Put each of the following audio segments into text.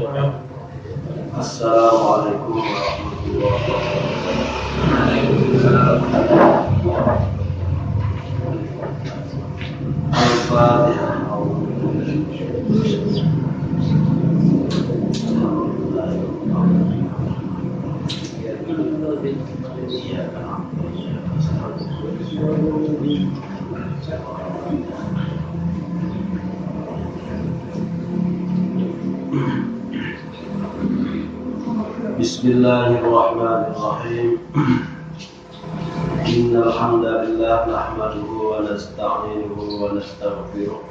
Assalamualaikum warahmatullahi wabarakatuh. Al-Fatihah. Bismillahirrahmanirrahim. Innal hamdalillah nahmaduhu wa nasta'inuhu wa nastaghfiruh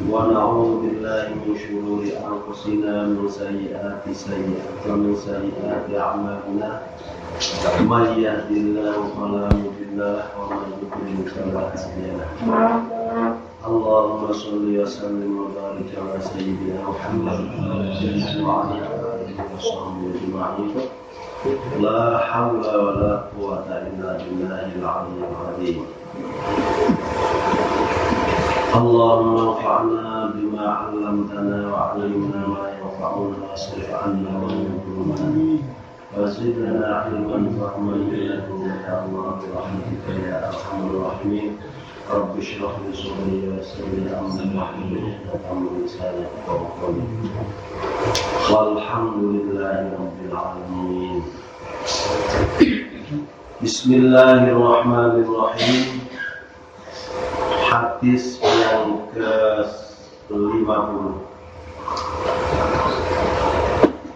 wa na'udzu billahi min shururi anfusina min sayyiati a'malina. May yahdihillahu fala mudilla lahu wa may yudlil fala hadiya lahu. Allahumma shalli wa sallim wa barik ala sayyidina Muhammad wa ala alihi wa sahbihi ajma'in. La hawla wa la quwwata illa billahil 'aliyyil 'azim. Allahumma anfa'na bima 'allamtana wa 'allimna ma yanfa'una wasrif 'anna ma yadurruna wa zidna 'ilman fahman bi ladunka ya Allah bi rahmatika ya arhamar rahimin. Rabbi shrah li sadri wa yassir li amri wahlul 'uqdatam min lisani yafqahu qawli. Walhamdulillahi rabbil alamin. Bismillahirrahmanirrahim. Hadis yang ke-50.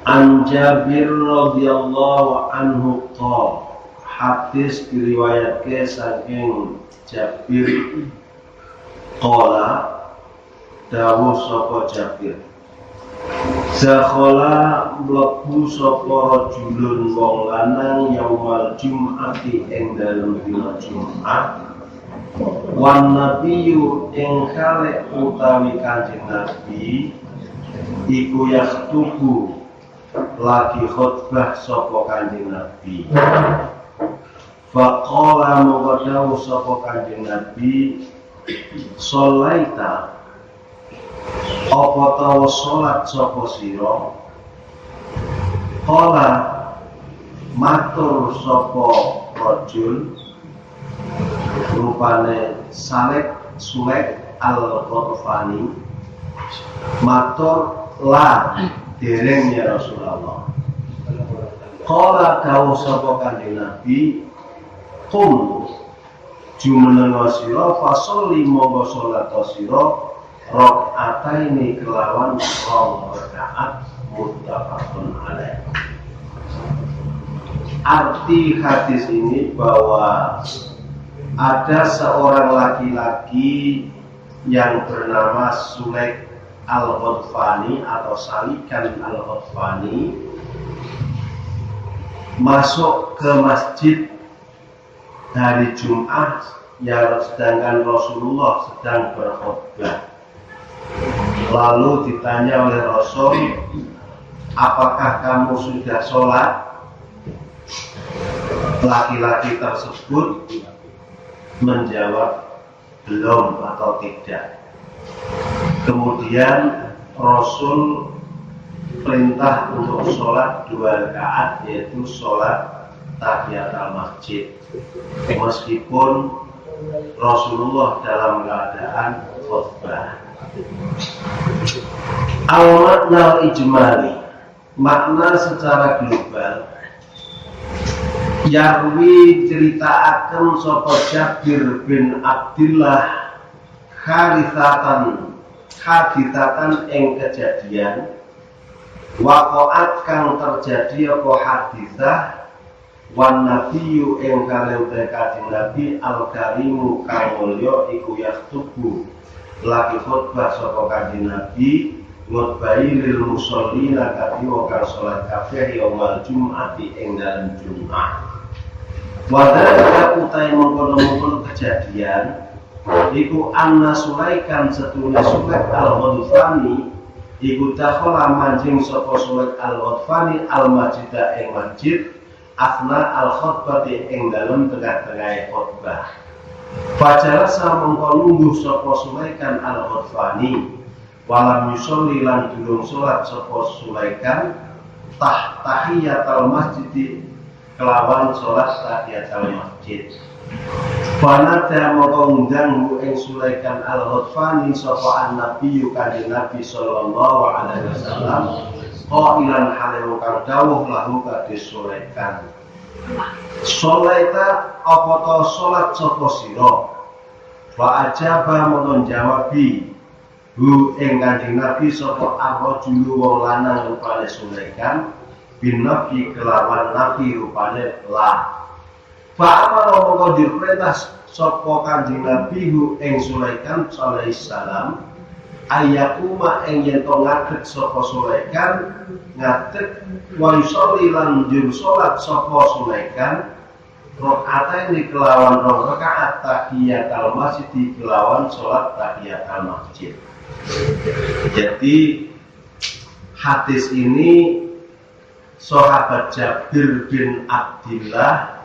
An Jabir radhiyallahu anhu qala. Hadis diriwayatke saking Jabir qala dawuh sapa Jabir. Dakhala mlebu sapa rajulun wong lanang yaumal jum'ati ing dalem dina Jumat. Wan nabiyyu ing kalih utawi Kanjeng Nabi iku yaktubu lagi khutbah sapa Kanjeng Nabi. Faqala mawadawu sapa Kanjeng Nabi, sholaita apa tawa sholat sapa sira? Qala matur sapa rajul rupane Sulek al-Ghatafani matur la dereng ya Rasulullah. Qala dawuh sapa Kanjeng Nabi, qum jumenenga sira fasolli monggo salat sira rakaataini kelawan rong rakaat muttafaqun alaih. Arti hadis ini bahwa ada seorang laki-laki yang bernama Sulek al-Ghatafani atau Salikan al-Ghatafani masuk ke masjid hari Jumat yang sedangkan Rasulullah sedang berkhutbah. Lalu ditanya oleh Rasul, apakah kamu sudah sholat? Laki-laki tersebut menjawab belum atau tidak. Kemudian Rasul perintah untuk sholat 2 rakaat, yaitu sholat tahiyatul masjid. Meskipun Rasulullah dalam keadaan khutbah. Al-makna ijmali, makna secara global. Yarwi ceritaaken sapa Jabir bin Abdullah haditsatan ing kejadian waqa'at kang terjadi apa haditsah wan nabiyyu ing kalih Kanjeng Nabi al-karimu kang mulya iku yaktubu lagi khutbah sapa Kanjeng Nabi ngutbahi lil musallina kadhiwa kang salat kabeh yaumal jum'ati ing dalem Jumat. Wadhalika utai mengkono-mengkono kejadian iku anna Sulaikan setune Sulek al-Ghatafani iku dakhala manjing sapa Sulek al-Ghatafani al-masjida ing masjid asna al-khutbati ing dalem tengah-tengah khutbah. Fajar sa mengko lungguh sapa Sulaikan al-Ghatafani walam yusolli lan durung sholat sapa Sulaikan tahiyatul masjid kelawan sholat tahiyatul masjid. Fanada moko ngundang ing Sulaikan al-Ghadfani sapa an-nabi kanjeng Nabi sallallahu alaihi wasallam qailan hale kang dawuh lahu kadhe Sulaikan. Sholaita apa ta salat sapa sira? Wa ajaba mongko jawabi hu ing kanjeng Nabi sapa ar-rajulu wong lanang rupane Sulaikan bin nabi kelawan nabi rupane la. Fa'amara mongko diperintah sapa kanjeng Nabi hu ing Sulaikan alaihi salam ayakuma ing yen to ngadeg sapa Sulaikan ngadeg wa yusolli lan njur salat sapa Sulaikan rakaat kelawan rakaat tahiyatul masjid kelawan salat tahiyatul masjid. Jadi hadis ini sahabat Jabir bin Abdillah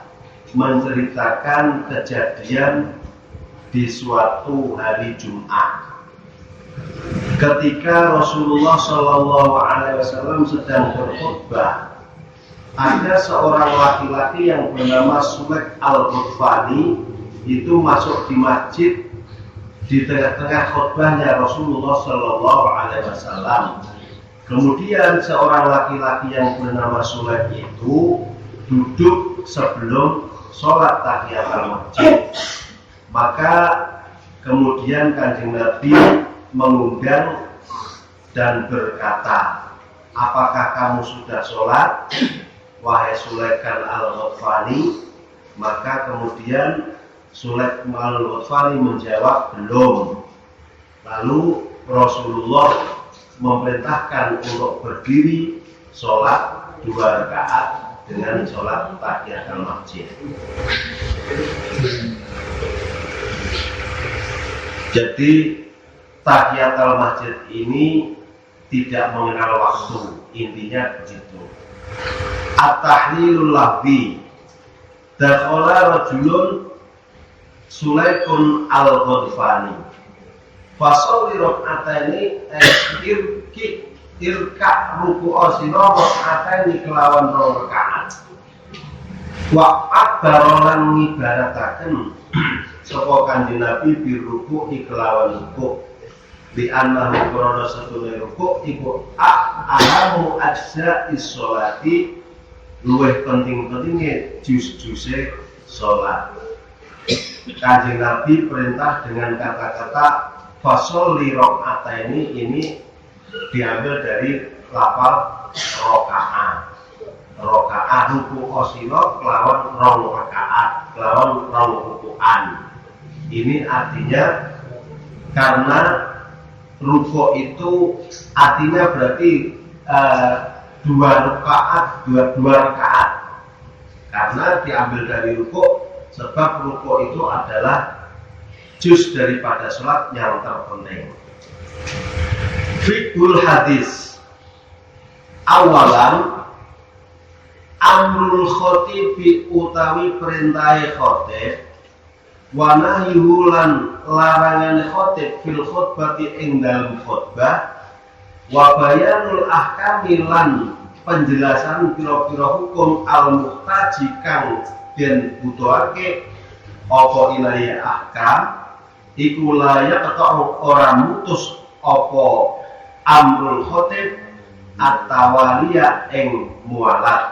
menceritakan kejadian di suatu hari Jumat ketika Rasulullah Shallallahu Alaihi Wasallam sedang berkhutbah. Ada seorang laki-laki yang bernama Sulaik al-Ghadfani itu masuk di masjid di tengah-tengah khutbahnya Rasulullah Shallallahu Alaihi Wasallam. Kemudian seorang laki-laki yang bernama Sulaik itu duduk sebelum sholat tahiyatul masjid. Maka kemudian kanjeng Nabi mengundang dan berkata, apakah kamu sudah sholat, wahai Sulaikan al-Ghadfani? Maka kemudian Sulaikan al-Ghadfani menjawab, belum. Lalu Rasulullah memerintahkan untuk berdiri sholat 2 rakaat dengan sholat tahiyatul masjid. Jadi tahiyatul masjid ini tidak mengenal waktu, intinya begitu. At-tahlilul lafzi dakhala rajulun Sulaikun al-Ghadfani fasawli rak'ataini irka ruku'a sira rak'ataini kelawan rakaat wa akbarolan ngibarataken sapa kanjeng Nabi biruku kelawan ruku di annahu krana satune ruku iku ahamu ajza'is sholati luwih penting-pentinge juz-juze salat. Kanjeng Nabi perintah dengan kata-kata fasholli rak'ataini ini diambil dari lafal rakaat. Rakaat ruku osilo kelawan rong rakaat, kelawan rong rukuan. Ini artinya karena ruku itu artinya berarti 2 rakaat, dua rakaat. Karena diambil dari ruku, sebab ruku itu adalah juz daripada sholat yang terpenting. Fiqhul hadis. Awalan amrul khotibi utawi perintahe khotib wa nahyuhu lan larangane khotib fil khutbati ing dalem khutbah wa bayanul ahkami lan penjelasan pira-pira hukum al-muhtaji kang den butuhake apa ilahi ahkam iku layak atau orang mutus apa amrul khotib at-tawaliya ing mualat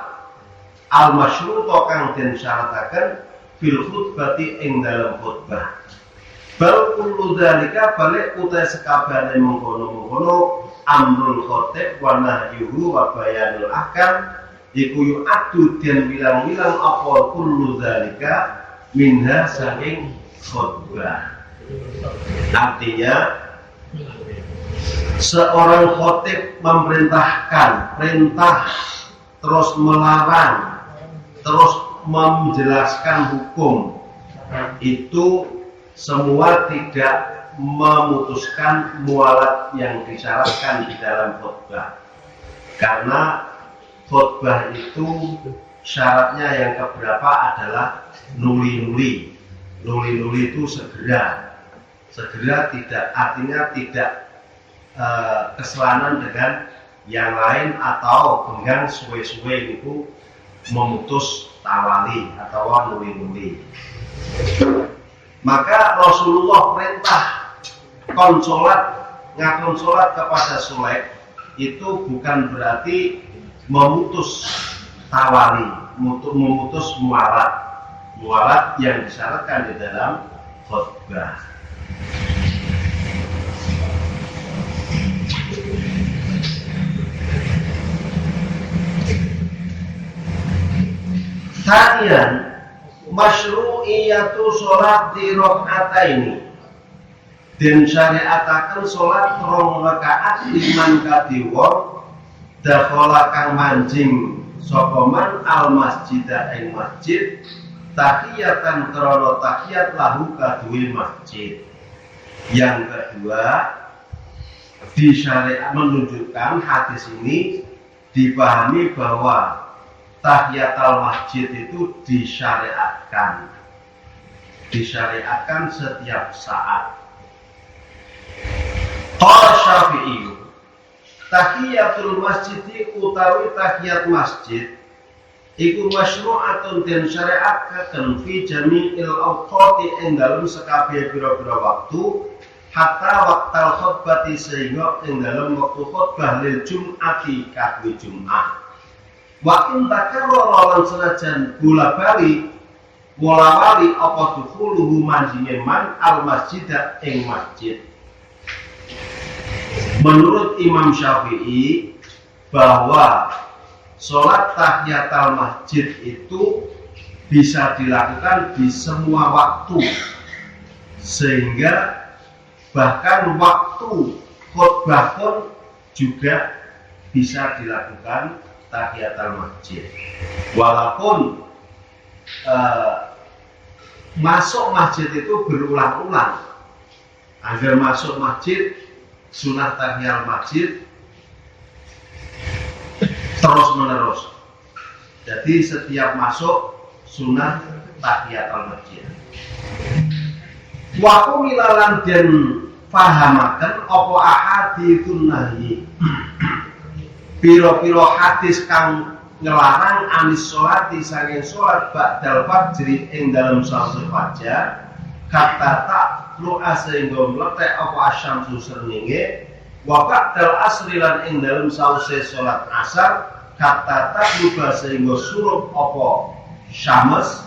al-masyruto kang den syarataken fil khutbati ing dalam khutbah. Bal kullu dzalika balik utai sekabehane mengkono-mengkono amrul khotib wa nahyuhu wa bayanul ahkam iku yu'addu den bilang-bilang apa kullu dzalika minha saking khutbah. Artinya seorang khotib memerintahkan, perintah, terus melarang, terus menjelaskan hukum, itu semua tidak memutuskan mualat yang disyaratkan di dalam khutbah. Karena khutbah itu syaratnya yang keberapa adalah nuli-nuli. Nuli-nuli itu segera tidak, artinya tidak keselanan dengan yang lain atau dengan suwe-suwe itu memutus tawali atau nuli-nuli. Maka Rasulullah perintah ngakon sholat kepada Sulaik itu bukan berarti memutus tawali, memutus mualat yang disyaratkan di dalam khutbah. Tadian masyru'iyatu sholat di rakaataini dan syariataken sholat 2 rakaat liman kadiwong dakhala kang manjing sapa man al masjida ing masjid tahiyatan krana tahiyat lahu kaduwe masjid. Yang kedua, di syariat menunjukkan hadis ini dipahami bahwa tahiyatul masjid itu disyariatkan setiap saat. Qala Syafi'i, tahiyatul masjid utawi tahiyat masjid iku masyru'atun den syariatkeun fi jami'il awqati ing dalem sakabeh pira-pira waktu hatta waqtal khutbati sehingga ing dalem wektu khutbah lil jum'ati kadhe Jumat. Wa in takarrara lan senajan bola-bali apa dukhuluhu manjine man al masjida ing masjid. Menurut Imam Syafi'i bahwa sholat tahiyatul masjid itu bisa dilakukan di semua waktu, sehingga bahkan waktu khutbah pun juga bisa dilakukan tahiyatul masjid. Walaupun masuk masjid itu berulang-ulang. Agar masuk masjid, sunah tahiyatul masjid terus menerus. Jadi setiap masuk sunah tahiyatul masjid. Wa kumilalan den pahamaken apa ahaditsun nahyi. Piro-piro hadis kang ngelarang anis sholati saking sholat ba'dal fajri ing dalam sause fajar kata tak lu sehingga meletek apa asyamsu srengenge wa ba'dal asri lan ing dalam sause sholat asar kata tak luba sehingga surup apa syams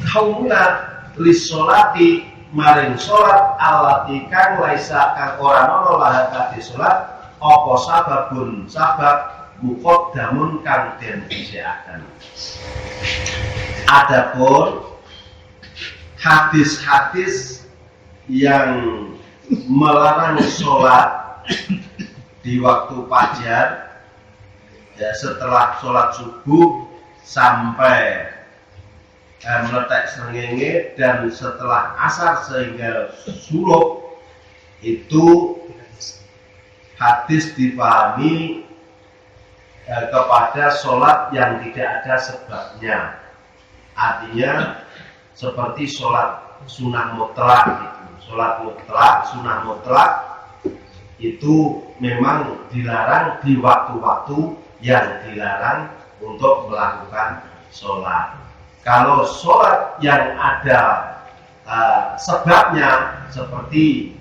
kaumuna lissolati maring sholat alati kang laisa kang ora ana laha kadhe sholat apa sababun sabab muqaddamun kang den dhisikaken. Adapun hadis-hadis yang melarang sholat di waktu fajar ya setelah sholat subuh sampai meletak srengenge dan setelah asar sehingga surup itu hadis dipahami kepada sholat yang tidak ada sebabnya. Artinya seperti sholat sunnah mutlak gitu. Sholat mutlak, sunnah mutlak itu memang dilarang di waktu-waktu yang dilarang untuk melakukan sholat. Kalau sholat yang ada sebabnya seperti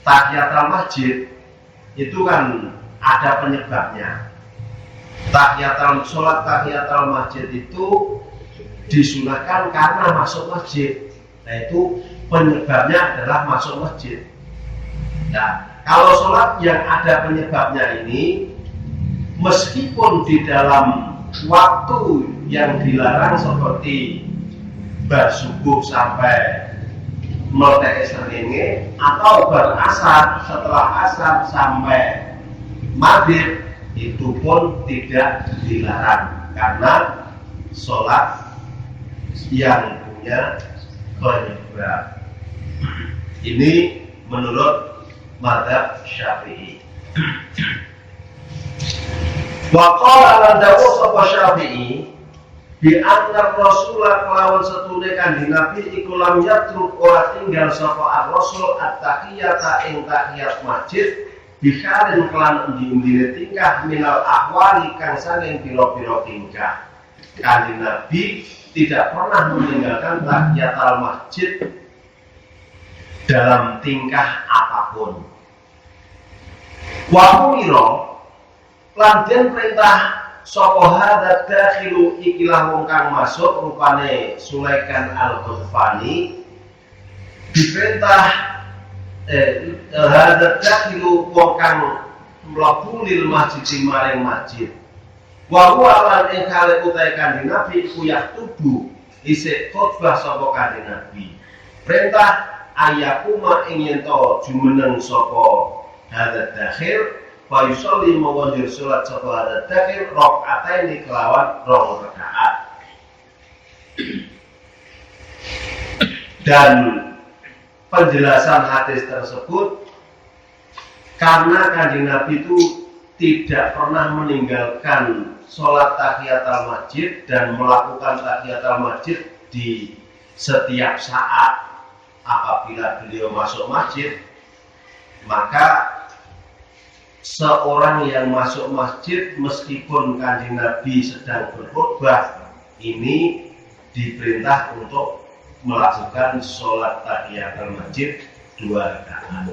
tahiyatul masjid itu kan ada penyebabnya. Sholat tahiyatul masjid itu disunahkan karena masuk masjid. Nah itu penyebabnya adalah masuk masjid. Nah kalau sholat yang ada penyebabnya ini meskipun di dalam waktu yang dilarang seperti bersubuh sampai meletak srengenge atau berasar setelah asar sampai maghrib itu pun tidak dilarang karena sholat yang punya penyebab. Ini menurut mazhab Syafi'i. Wa qala lan dawu sapa Syafi'i Bi anna Rasulullah kelawan setune kanjeng Nabi iku lam yatruk ora tinggal sapa ar-rasul at-tahiyata ing tahiyat masjid bikharin kelan endi-endine tingkah minal ahwali kang saking pira-pira tingkah. Kanjeng Nabi tidak pernah meninggalkan tahiyatul masjid dalam tingkah apapun. Wa umira lan den perintah sapa hadat dakhilu ikilah wong kang masuk rupane Sulaiman al-Ghafani diperintah hadat dakhilu wong kang mlebu lil masjid maring masjid wa huwa lan ing kale utahe kanjeng Nabi kuyah tubuh isih khotbah sapa kanjeng Nabi perintah ayakuma ing yen to jumeneng sapa hadat dakhil fa yusalli mawajir salat sapa hadat dakhil rakaataini kelawan 2 rakaat. Dan penjelasan hadis tersebut karena kanjeng Nabi itu tidak pernah meninggalkan sholat tahiyatul masjid dan melakukan tahiyatul masjid di setiap saat apabila beliau masuk masjid, maka seorang yang masuk masjid meskipun kanjeng Nabi sedang berkhutbah ini diperintah untuk melakukan sholat tahiyatul masjid 2 rakaat.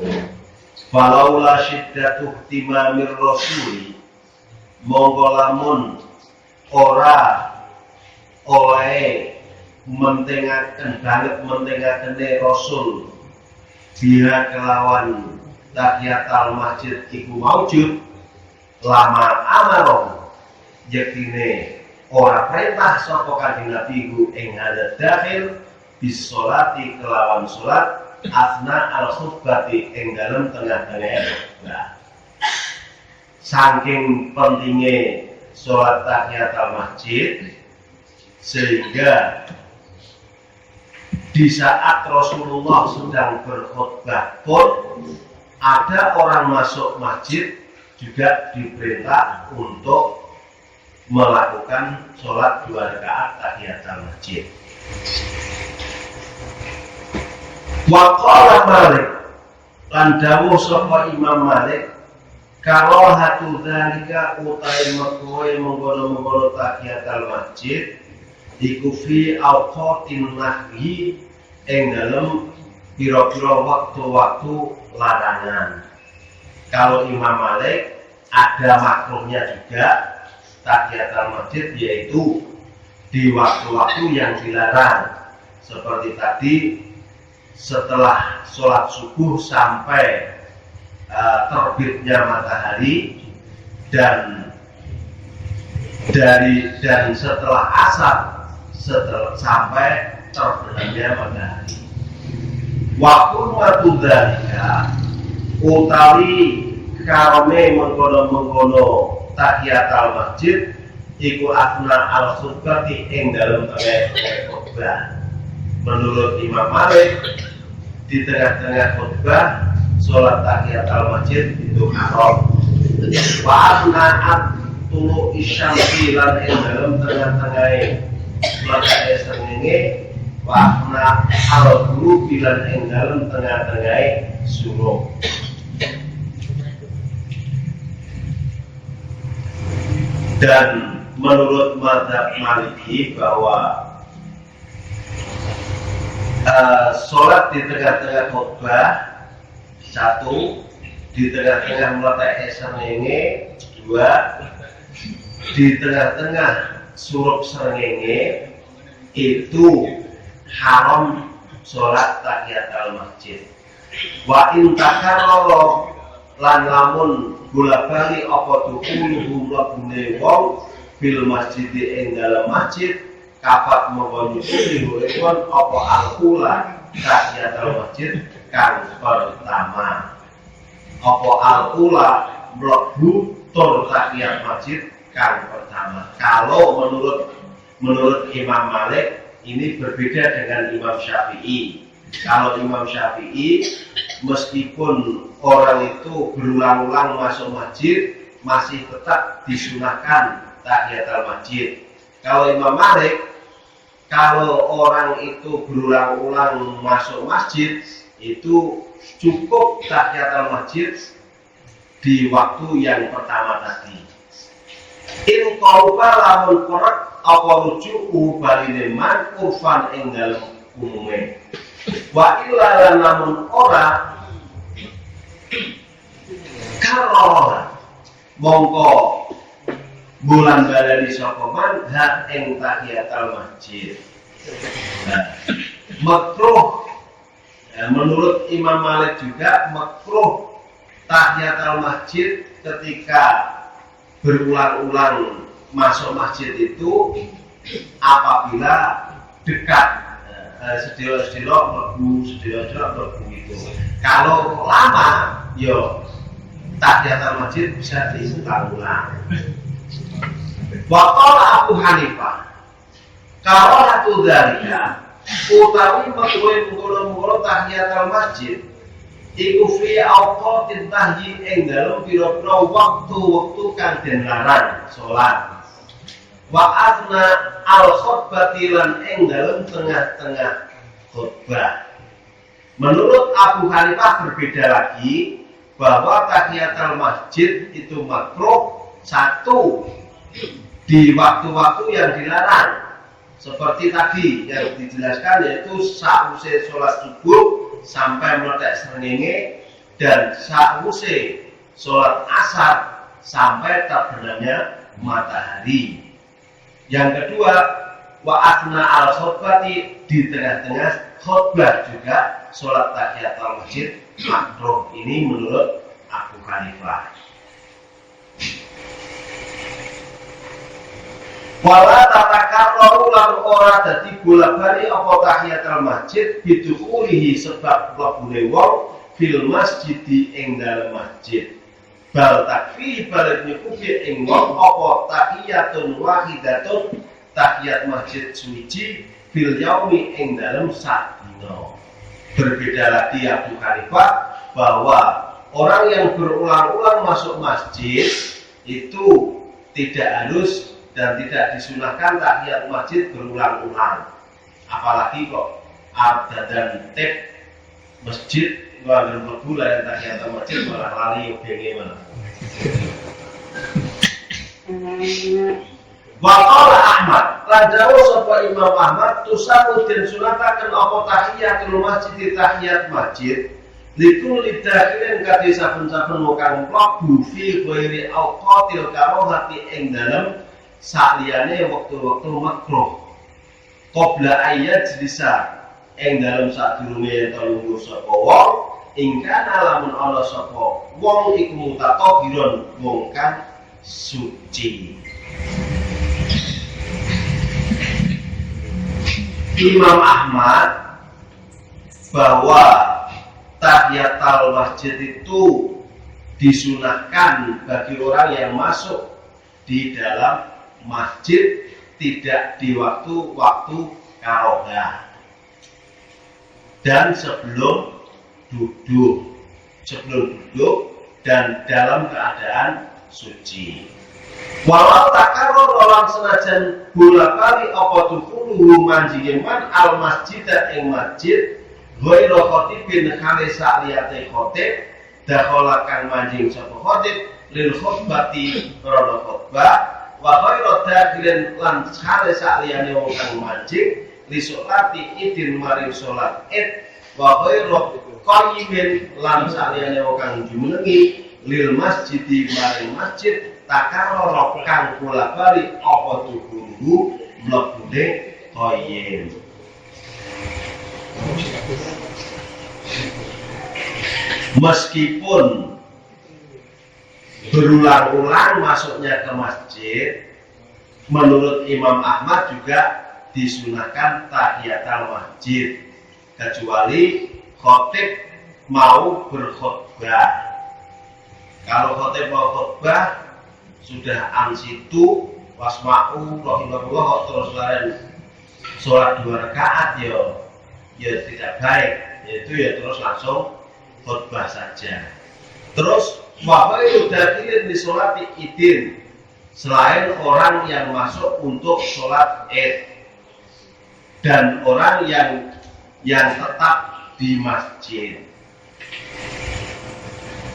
Falaula syiddatu ihtimamir rasuli monggo lamun ora oleh mentengaken banget mentengaken Rasul biha kelawan tahiyatul masjid iku maujud lama amaron yektine ora perintah sapa kanjeng Nabi iku ing hadat dakhil bis sholati kelawan salat asna al khutbati ing dalem tengah-tengah khutbah. Saking pentingnya salat tahiyatul masjid sehingga di saat Rasulullah sedang berkhutbah pun ada orang masuk masjid juga diperintah untuk melakukan sholat 2 rakaat tahiyatul masjid. Wa qala Malik lan dawuh sapa Imam Malik kalau hatu dzalika utai makruh mengkono-mengkono tahiyatul masjid iku fi awqatin nahyi ing dalem pira-pira waktu-waktu larangan. Kalau Imam Malik ada makruhnya juga tahiyatul masjid yaitu di waktu-waktu yang dilarang seperti tadi setelah sholat subuh sampai terbitnya matahari dan setelah asar sampai terbenamnya matahari. Waktu matudalika utawi karone mengkono-mengkono tahiyatul masjid iku asna al khutbati ing dalem tengah khutbah. Menurut Imam Malik di tengah-tengah khutbah sholat tahiyatul masjid itu haram. Wa asna'at tulu isyamsi lan ing dalem tengah-tengah matahari srengenge wa asna al-ghurub lan ing dalem tengah-tengah suruh. Dan menurut mazhab Maliki bahwa sholat di tengah-tengah khutbah 1, di tengah-tengah meletak srengenge 2, di tengah-tengah surup srengenge itu haram sholat tahiyatul masjid. Wa in takarrara lan lamun bola-bali apa dukuluhum labune wong bil masjid ing dalam masjid kafat mengkonyusi huwekon apa al-ula tahiyatul masjid kang pertama apa al-ula mlebu tur tahiyat masjid kang pertama. Kalau menurut Imam Malik ini berbeda dengan Imam Syafi'i. Kalau Imam Syafi'i meskipun orang itu berulang-ulang masuk masjid masih tetap disunahkan tahiyatul masjid. Kalau Imam Malik, kalau orang itu berulang-ulang masuk masjid, itu cukup tahiyatul masjid di waktu yang pertama tadi. In qauba lamun korek apa rujuku baline man urfan ing dalem umume. Wa illa lamun ora karo mongko bulan balani sapa man ha ing tahiyatul masjid. Makruh menurut Imam Malik juga makruh tahiyatul masjid ketika berulang-ulang masuk masjid itu apabila dekat sedilok mlebu itu. Kalau lama, yo tahiyatul masjid bisa diulang-ulang. Waqala Abu Hanifah, kalau satu dalika utawi mengkono tahiyatul masjid iku fi awqatin tahyi ing dalem pira-pira waktu-waktu kang den larang salat. Wa asna al khutbati lan ing dalem tengah-tengah khutbah. Menurut Abu Hanifah berbeda lagi bahwa tahiyatul masjid itu makruh satu di waktu-waktu yang dilarang. Seperti tadi yang dijelaskan yaitu sausé sholat subuh sampai meletak srengenge dan sausé sholat asar sampai terbenamnya matahari. Yang kedua, wa asna al khutbati di tengah-tengah khutbah juga sholat tahiyatul masjid makruh. Ini menurut Abu Hanifah. Wala tatakarraru lan ora dadi bola-bali apa tahiyatul masjid bidukulihi sebab mlebune wong fil masjid ing dalem masjid. Bal takfi bal nyukupi ing wong apa tahiyatun wahidatun tahiyat masjid suci fil yaumi ing dalem sadina. Berbeda lagi Abu Hanifah bahwa orang yang berulang-ulang masuk masjid itu tidak harus dan tidak disunahkan tahiyat masjid berulang-ulang. Apalagi kok dan tip masjid nganggo mlebu lan tahiyat masjid malah lali obenge malah. Wa qala Ahmad, lan dawuh sapa Imam Ahmad tusaku den sunataken apa tahiyatul masjid tahiyat masjid likul lidakirin kadhe saben-saben wong kang mlebu fi ghairi awqatil karahati ing dalem sakliyane waktu-waktu makruh qabla ayat jlisa ing dalem sadurunge telungguh sapa wong ingkana lamun ana sapa wong iku mutatahiron wong kang suci. Imam Ahmad bahwa tahiyatul masjid itu disunahkan bagi orang yang masuk di dalam masjid tidak di waktu-waktu karohah dan sebelum duduk dan dalam keadaan suci. Walau takaror orang senajan bola-bali apa dukuluhu manjinge man al masjid ing masjid ghairu khatibin khali sa'liyate khatib dakhala kang manjing sapa khatib lil khutbati krana khutbah wa ghairu dakirin lan khali sa'liyane wong kang manjing li sholati idin maring salat id wa ghairu qayyimin lan sa'liyane wong kang jumenengi lil masjidi maring masjid takaror kang bola-bali apa dukuluhu mlebune qayyim. Meskipun berulang-ulang masuknya ke masjid, menurut Imam Ahmad juga disunahkan tahiyatul masjid kecuali khatib mau berkhutbah. Kalau khatib mau khutbah sudah ansitu wasma'u rahimahullah terus laren sholat 2 rakaat ya tidak baik, yaitu ya terus langsung khutbah saja. Terus wahai dakilin di sholat idin selain orang yang masuk untuk sholat Id dan orang yang tetap di masjid.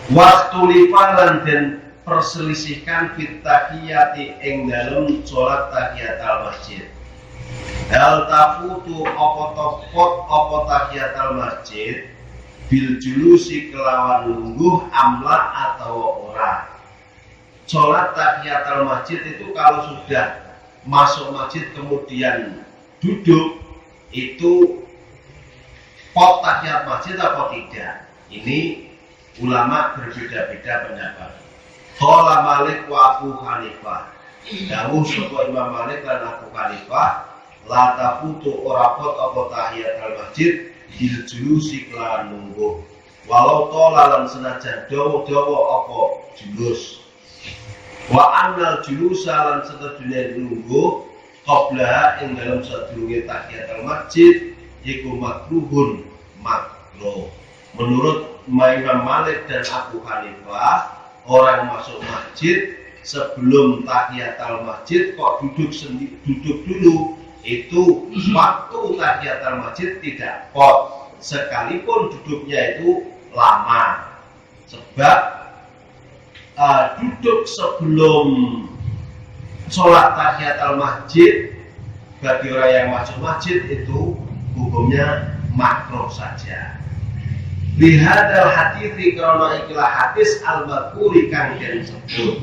Waktu lifalan dan perselisihkan fit tahiyati ing dalem sholat tahiyatul masjid. Hal tafutu apa topot apa tahiyatul masjid bil julusi kelawan lungguh amla atau ora. Sholat tahiyatul masjid itu kalau sudah masuk masjid kemudian duduk itu pot tahiyat masjid atau tidak? Ini ulama berbeda-beda pendapat. Qala Malik wa Abu Hanifah. Dawuh sapa Imam Malik dan Abu Hanifah, la tafutu ora pot apa tahiyatul masjid bil julusi kelawan lungguh. Walau tola lan senajan dawa-dawa apa julus. Wa annal julusa lan sedene lungguh qabla ing dalam sadurunge tahiyatul masjid iku makruhun makruh. Menurut Imam Malik dan Abu Hanifah, orang masuk masjid sebelum tahiyatul masjid kok duduk dulu, itu waktu tahiyatul masjid tidak pot, sekalipun duduknya itu lama. Sebab duduk sebelum sholat tahiyatul masjid bagi orang yang masuk masjid itu hukumnya makruh saja. Bihadal hadithi karena ikilah hadis al-madhkuri kang den sebut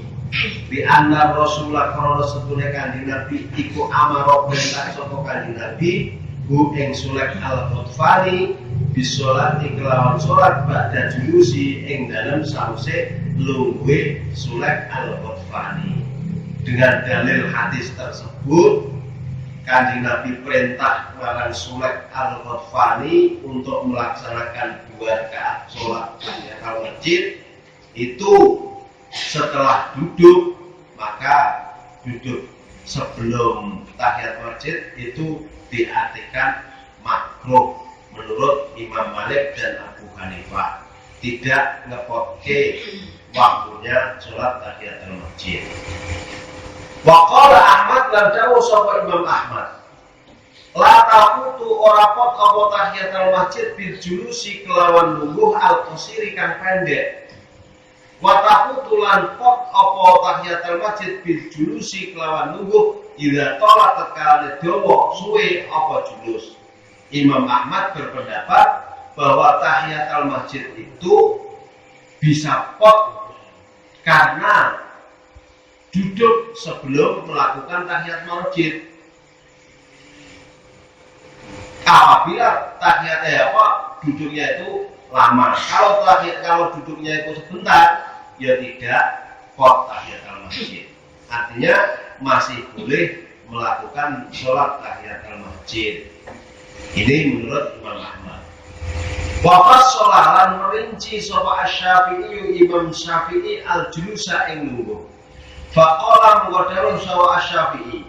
bi anna Rasulullah karena sebutnya kanjeng Nabi iku amaro perintah saka kanjeng Nabi hu ing Sulaik al-Ghafari bisolati kelawan sholat ba'da julusi ing dalam sause lungguhe Sulaik al-Ghafari. Dengan dalil hadis tersebut kanjeng Nabi perintah marang Sulaik al-Ghafari untuk melaksanakan 2 rakaat sholat tahiyatul masjid itu setelah duduk, maka duduk sebelum tahiyat masjid itu diartikan makruh menurut Imam Malik dan Abu Hanifah, tidak ngepotke waktunya sholat tahiyatul masjid. Waqala Ahmad lan dawuh sapa Imam Ahmad, la tafutu ora pot apa tahiyatul masjid bil julusi kelawan lungguh al-qasiri kang pendek. Wa tafutu lan pot apa tahiyatul masjid bil julusi kelawan lungguh ida tola tekane dawa suwe apa julus. Imam Ahmad berpendapat bahwa tahiyatul masjid itu bisa pot karena duduk sebelum melakukan tahiyat masjid. Apabila tahiyat duduknya itu lama. Kalau duduknya itu sebentar, ya tidak pot tahiyatul masjid. Artinya masih boleh melakukan sholat tahiyatul masjid. Ini menurut Imam Ahmad. Wafat sholalan merinci sapa Asy-Syafi'i Imam Syafi'i al-julusa ing lungguh. Faqala mengkodawu sapa Asy-Syafi'i,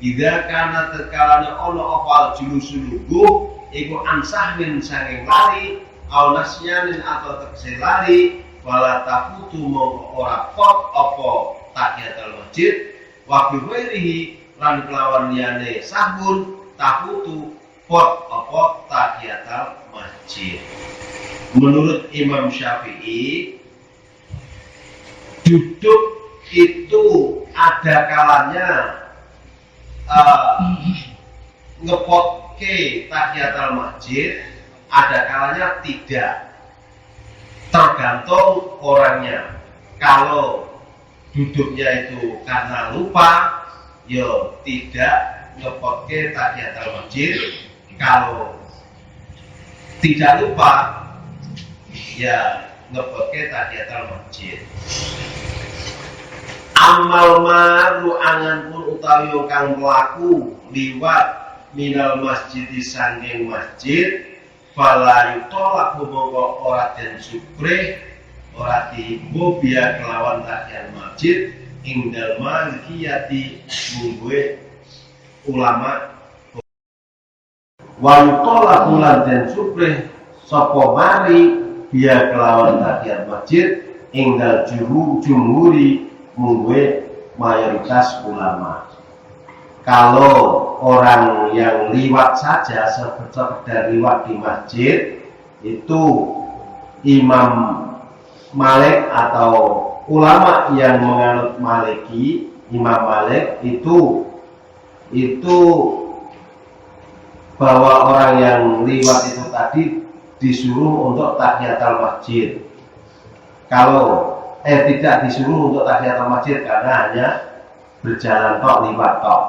idza kana terkalane ana apa al-julusu lungguh iku ansah min saking lari au nasyanin atau tegese lari wala tafutu mongko ora pot apa tahiyatul masjid wa bi ghairihi lan kelawan liyane sahun tafutu pot apa tahiyatul masjid. Menurut Imam Syafi'i, duduk itu ada kalanya ngepotke tahiyatul masjid, ada kalanya tidak, tergantung orangnya. Kalau duduknya itu karena lupa, ya tidak ngepotke tahiyatul masjid. Kalau tidak lupa, ya ngepotke tahiyatul masjid. Amal maru angan pun utawi kang mlaku liwat minal masjid sanging masjid fala yutolak mongko ora den suprih ora diimbu biya kelawan tahiyat masjid ing dalem malikiyati mungguhe ulama wa yutolak bulan den suprih sapa mari biya kelawan tahiyat masjid ing dal jumhuri mungguhe mayoritas ulama. Kalau orang yang liwat saja sekedar liwat di masjid itu Imam Malik atau ulama yang menganut Maliki, Imam Malik itu bahwa orang yang liwat itu tadi disuruh untuk tahiyatul masjid. Kalau tidak disuruh untuk tahiyatul masjid karena hanya berjalan tok liwat tok.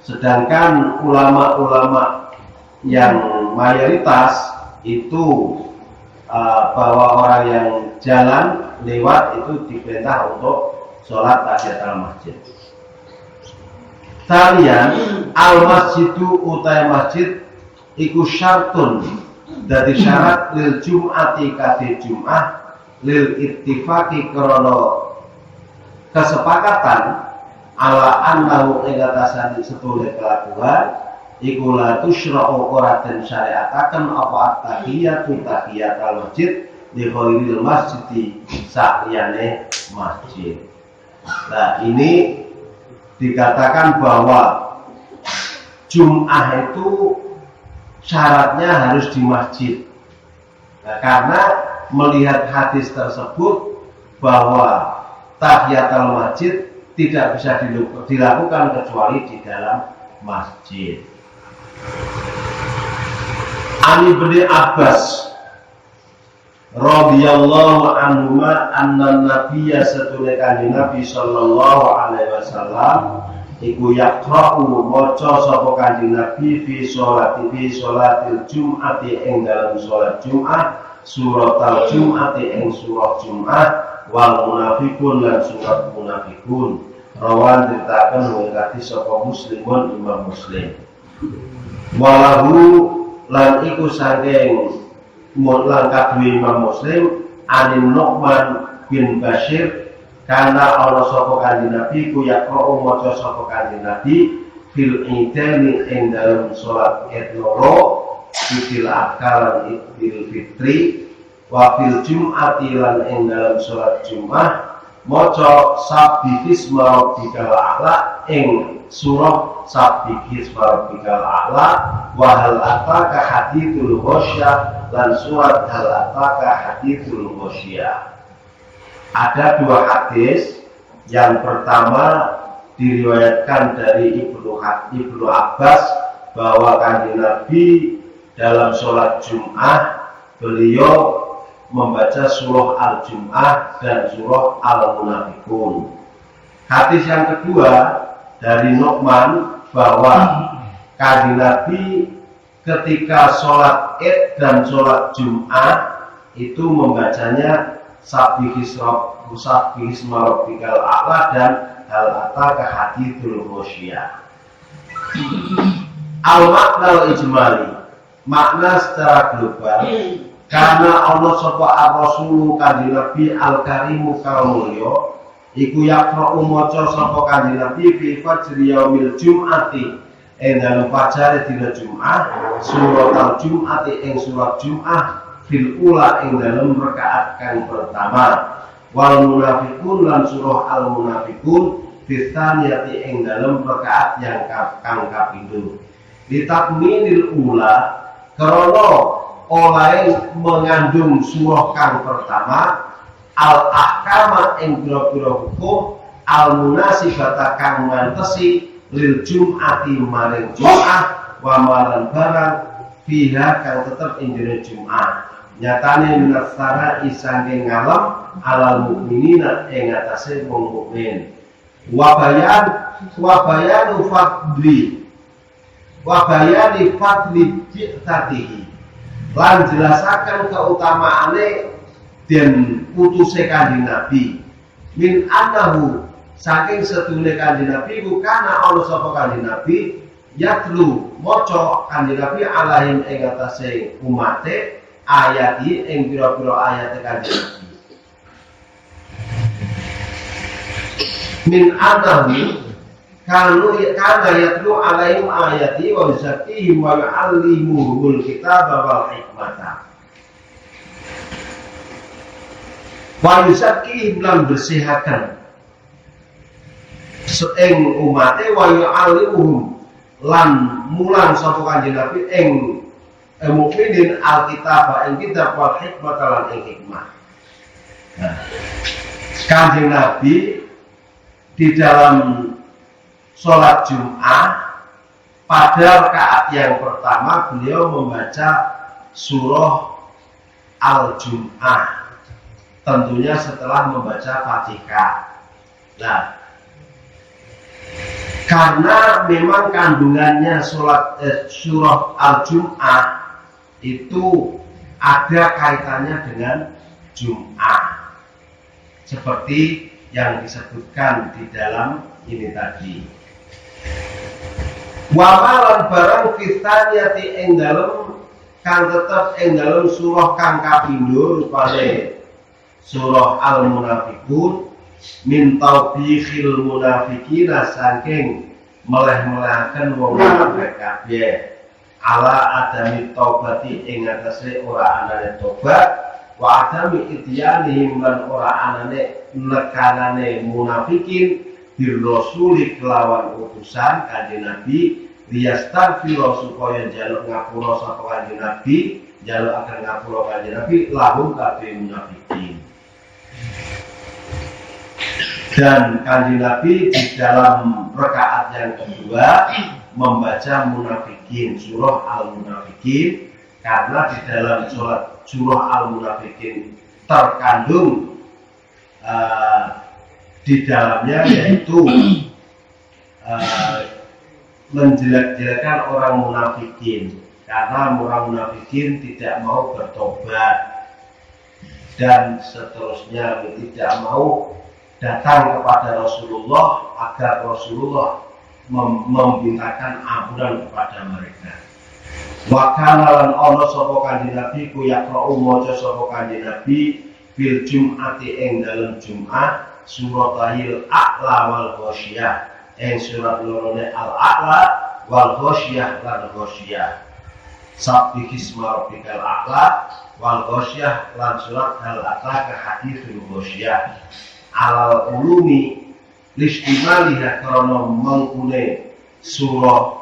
Sedangkan ulama-ulama yang mayoritas itu bahwa orang yang jalan lewat itu diperintah untuk sholat tahiyatul masjid. Talian al-masjidu utai masjid iku syartun dari syarat lil jum'ati kadi jum'ah lil ittifaqi krono kesepakatan ala annahu ing atasan setulih kelakuan iku la tusyra'u ora den syariataken apa at-tahiyatu tahiyatul masjid di ghairil masjid saliyane masjid. Nah, ini dikatakan bahwa Jum'ah itu syaratnya harus di masjid. Nah, karena melihat hadis tersebut bahwa tahiyatul masjid tidak bisa dilakukan kecuali di dalam masjid. Ani bin Abbas radhiyallahu anhuma anna nabiyya satune kanjeng Nabi sallallahu alaihi wasallam iku yaqra'u maca sapa kanjeng Nabi fi sholatil jum'ati ing dalam salat Jumat suratul jum'ati ing surah Jumat wal munafiqun lan surat munafiqun rawan ceritakan mengikati sapa muslimun Imam Muslim walahu lan iku saking lan kadue Imam Muslim anin Nu'man bin Bashir karena Allah sapa kanjeng Nabi ku yaqra'u maca sapa kanjeng Nabi fil idaini ing dalam salat Id loro fil akal Idul Fitri wa fil Jum'ati lan ing dalam salat Jumat maca sabbihisma rabbikal a'la ing surah sabbihisma rabbikal a'la wa hal ataka hadithul ghasyah dan surat hal ataka hadithul ghasyah. Ada dua hadis. Yang pertama diriwayatkan dari Ibnu Abbas bahwa kanjeng Nabi dalam sholat Jum'ah beliau membaca surah Al-Jum'ah dan surah Al-Munafiqun. Hadis yang kedua dari Nu'man bahwa kanjeng Nabi ketika sholat Id dan sholat Jum'ah itu membacanya Sabbihisma rabbikal a'la dan hal ataka hadithul ghasyah. Al-makna ijmali, makna secara global karena Allah sapa ar-rasulu kanjeng Nabi al-karimu kaulyo iku yaqra'u maca sapa kanjeng Nabi fi fajri yaumil jum'ati ing dalam fajar dina Jumat surat al-Jum'ati ing surat Jumat fil ula ing dalam rakaat kang pertama wal munafiqun lan surah al-munafiqun fi tsaniyati ing dalam rakaat yang kang kapindho ditakminil ula karena oleh mengandung surah kang pertama al-ahkama ing pira-pira hukum al-munasibata kang mantesi lil Jum'ati maring Jum'ah wa maran barang fiha kang tetep ing dina Jum'ah nyatane minastara isangke ngalam alal mukminina ing atase wong mukmin wa bayanu fadli bi'tatihi lan jelasaken keutamaane den putuse kanjeng Nabi min annahu saking sedune kanjeng Nabi kana ana sapa kanjeng Nabi yatlu maca kanjeng Nabi alaihim ing atase umate ayati ing pira-pira ayat kanjeng Nabi min annahu kana yatlu alaihim ayati wa yuzakkihim wa yu'allimuhumul kitaba wal hikmata wa yuzakkihim lan bersihakan ing umate wa yu'allimuhum lan mulang sapa Kanjeng Nabi ing mukminin alkitab ing kitab wal hikmah lan ing hikmah. Nah, Kanjeng Nabi di dalam sholat Jum'ah pada rakaat yang pertama beliau membaca surah Al-Jum'ah, tentunya setelah membaca Fatihah. Nah, karena memang kandungannya surah Al-Jum'ah itu ada kaitannya dengan Jum'ah, seperti yang disebutkan di dalam ini tadi. Wamalan barang fitaniyati ing dalem kang tetep ing dalem surah kang kapindho rupane surah Al-Munafiqun min taubikhil munafiqina saking meleh-melehaken wong munafik kabeh ala adami taubati ing atase ora anane tobat wa adami ityanihim lan ora anane nekanane munafikin birrasuli kelawan utusan Kanjeng Nabi liyastaghfira supaya njaluk ngapura sapa Kanjeng Nabi, njaluk akan ngapura Kanjeng Nabi lahum kabeh munafikin. Dan Kanjeng Nabi di dalam rakaat yang kedua membaca munafikin, surah Al-Munafikin, karena di dalam surah Al-Munafikin terkandung di dalamnya yaitu menjelek-jelekan orang munafikin, karena orang munafikin tidak mau bertobat dan seterusnya, tidak mau datang kepada Rasulullah agar Rasulullah memintakan ampunan kepada mereka. Wa kana lan ana sapa Kanjeng Nabi ku yaqra'u maca sapa Kanjeng Nabi fil Jum'ati ing dalem Jum'ah suratayil A'la wal Ghasyiyah, surat lorone Al-A'la wal Ghasyiyah lan Ghasyiyah. Sabbih isma rabbikal a'la wal Ghasyiyah lan surat Al-A'la ka haditsul Ghasyiyah. Alal ulumi listimaliha karena mengkune surah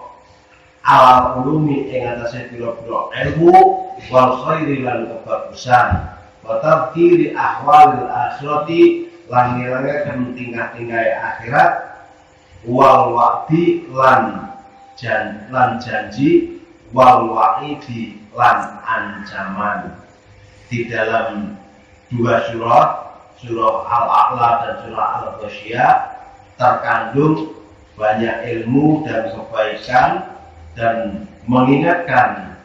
alal ulumi ing atase pira-pira ilmu wal khairi lan kebagusan wa tadhkiri ahwalil akhirati lan ngilangaken tingkah-tingkah akhirat wal wa'di lan janji wal wa'idi lan ancaman. Di dalam dua surah Al-A'la dan surah Al-Ghasyiyah terkandung banyak ilmu dan kebaikan dan mengingatkan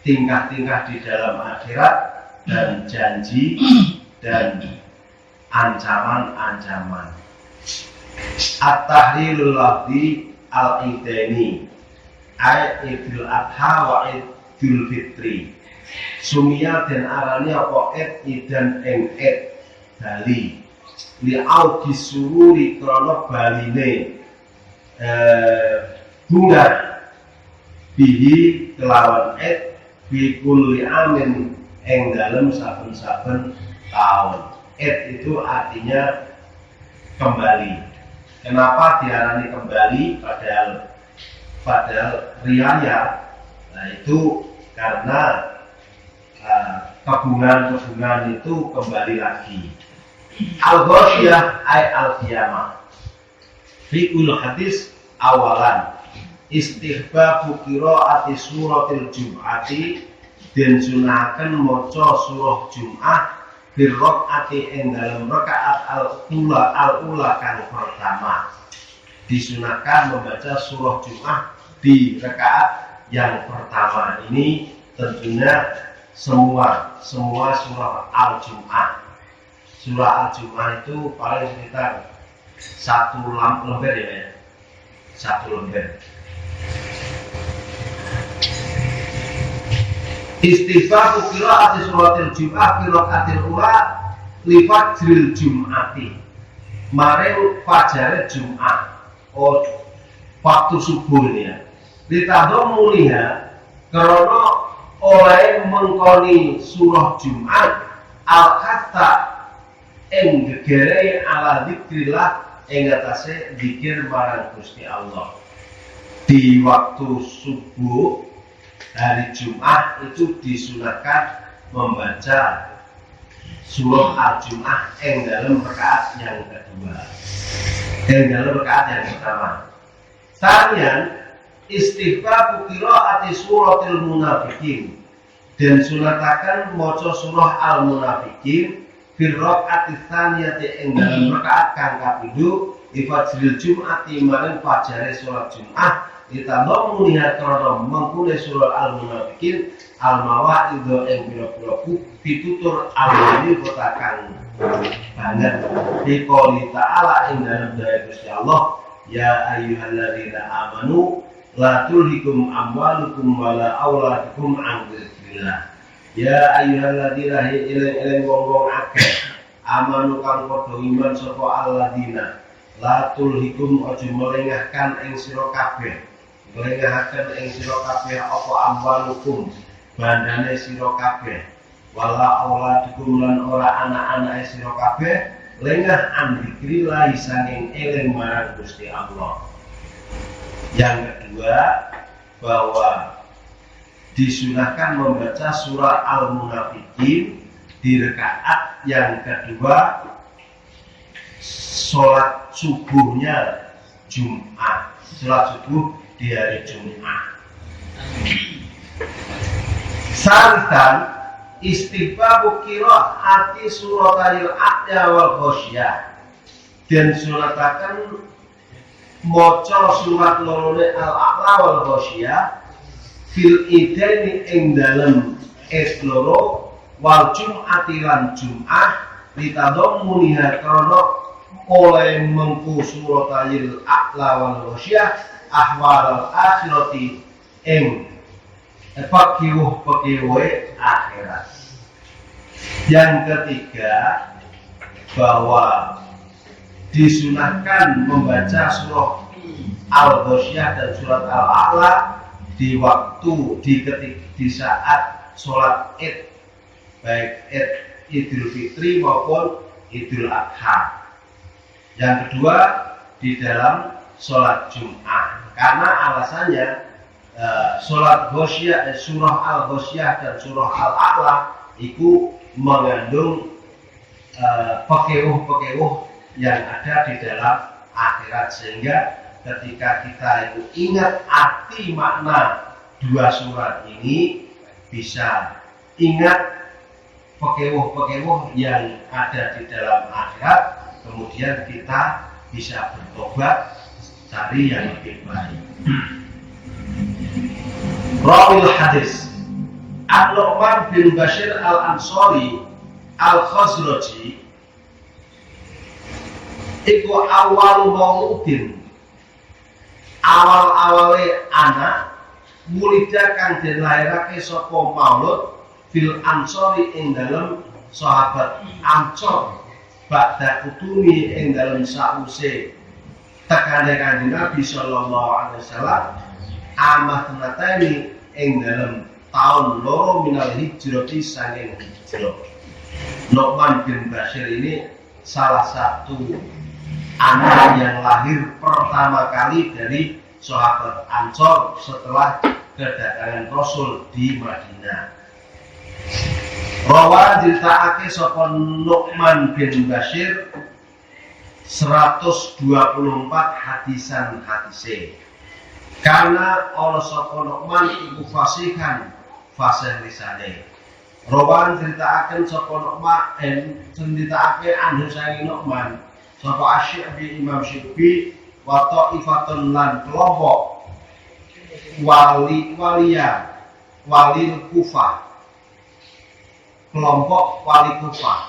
tingkah-tingkah di dalam akhirat dan janji dan ancaman-ancaman. At-tahrilul lafzi al-idaini ay idul adha wa idul fitri. Sumia dan arane apa idan ing bali li'au disururi krana baline bunga bihi kelawan bi kulli amin ing dalem saben-saben tahun. Itu artinya kembali. Kenapa diarani kembali padahal riaya? Nah, itu karena kebungan itu kembali lagi. Al-Ghasyiyah ay al-qiyamah. Fi'ul hadis awalan istihbabu qiraati suratil Jum'ati den sunahaken maca surah Jum'ah birrakaati ing dalam rakaat al-ula kang pertama. Disunahkan membaca surah Jum'ah di rakaat yang pertama. Ini tentunya semua surah Al-Jum'ah. Surah Al-Jum'ah itu paling sekitar 1 lembar ya. 1 lembar. Istighfar qira'ati suratil Jum'ah qira'atil ula li fajril Jum'ati. Mare fajar Jum'ah. Waktu subuh ini ya. Ditambah mulia karena oleh mengkoni surah Jum'at al-khatta ing gegere ala dzikrillah ing atase zikir marang Gusti Allah. Di waktu subuh hari Jumat itu disunahkan membaca surah Al-Jum'ah ing dalam rakaat yang kedua. Ing dalam rakaat yang pertama. Sanian istighfar qiraati suratil munafiqin. Dan sunatakan maca surah Al-Munafiqin fil rakaat tsaniyati ing dalam rakaat kang kapindho ifajril Jum'ati maring fajare salat Jumat ditambah melihat krono mengkune surah Al-Munafiqin al-mawa'idho yang bila-bila ditutur al-mani kota kang banget dikoli ta'ala ing dalam daya Gusti Allah ya ayyuhalladzina amanu la tulhikum amwalukum wala auladukum an dzikrillah ya ayyuhalladzina ileng wong-wong akeh amanu kang padha iman sapa alladzina la tulhikum aja melengahkan ing sira kabeh melengahaken ing sira kabeh apa amwalukum bandane sira kabeh wala auladukum lan ora anak-anake sira kabeh lengah andikrillah saking eling marang Gusti Allah. Yang kedua bahwa disunahkan membaca surah Al-Munafiqin di rakaat yang kedua sholat subuhnya Jumat, sholat subuh di hari Jumat. Salisan istighfar qiraati suratil a'la wal ghasyiyah. Dan sunatakan maca surat lorone al-a'la wal ghasyiyah fil idaini ing dalem id loro wal jum'ati lan jum'ah litadom muniha krana oleh mengku suratil a'la wal ghasyiyah ahwal akhirati ing pekiwuh akhirat. Yang ketiga bahwa disunahkan membaca surah Al-Ghasyiyah dan surat Al-A'la di waktu di saat sholat Id, baik Id Idul Fitri maupun Idul Adha. Yang kedua di dalam sholat Jumat, karena alasannya sholat Ghasyiyah, surah Al-Ghasyiyah dan surah Al-A'la itu mengandung pekewuh-pekewuh yang ada di dalam akhirat, sehingga ketika kita itu ingat arti makna dua surat ini bisa ingat pekewuh-pekewuh yang ada di dalam akhirat, kemudian kita bisa bertobat cari yang lebih baik. Rawil hadis An-Nu'man bin Bashir Al-Ansari Al-Khazraji iku awal mauludin awal-awale anak mulida kang den lairake saka maulud fil ansori ing dalem sahabat Ansor ba'da kutumi ing dalem sause tekane Kanjeng Nabi sallallahu alaihi wasallam amat natani ing dalem tahun loro minal hijrati saking hijrah. Nu'man bin Bashir ini salah satu anak yang lahir pertama kali dari sahabat Ansor setelah kedatangan Rasul di Madinah. Rawan diceritaake sapa Nu'man bin Bashir 124 hadisan hadise. Karena Allah sapa Nu'man iku fasihan fasih lisane. Rawan diceritaake sapa Nu'man diceritaake anhu saking Nu'man sapa Asy-Syi'bi Imam Syi'bi wa ta'ifatun lan kelompok wali Kufah, kelompok wali Kufah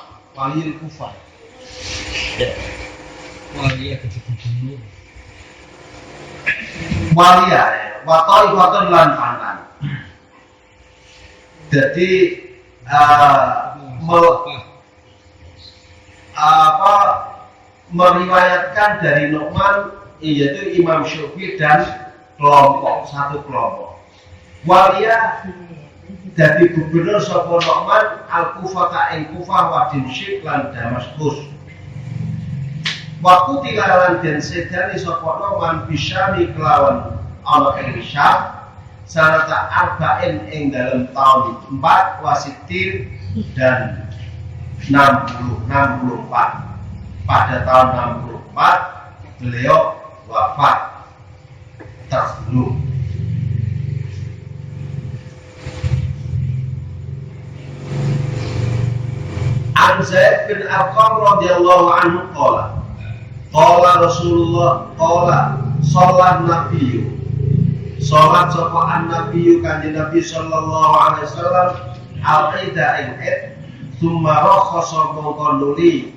walia wa ta'ifatun lan pantan. Jadi meriwayatkan dari Nu'man yaitu Imam Syi'bi dan satu kelompok. Walia dadi gubernur sapa Nu'man al-Kufah ing Kufah wa Dimsyq lan Damaskus. Waktu tilalan dan sedani sopokno man bisyami kelawan ana ing Syam sanata arba'in ing dalam tahun 4 wasitin dan 64. Pada tahun 64 beliau wafat terbunuh. An Zaid bin Arqam radhiyallahu anhu qala Rasulullah sholat Nabi sholat sapa an-Nabi kanjeng Nabi sallallahu alaihi wasallam al-ida ing id summa rakhasa mongko nuli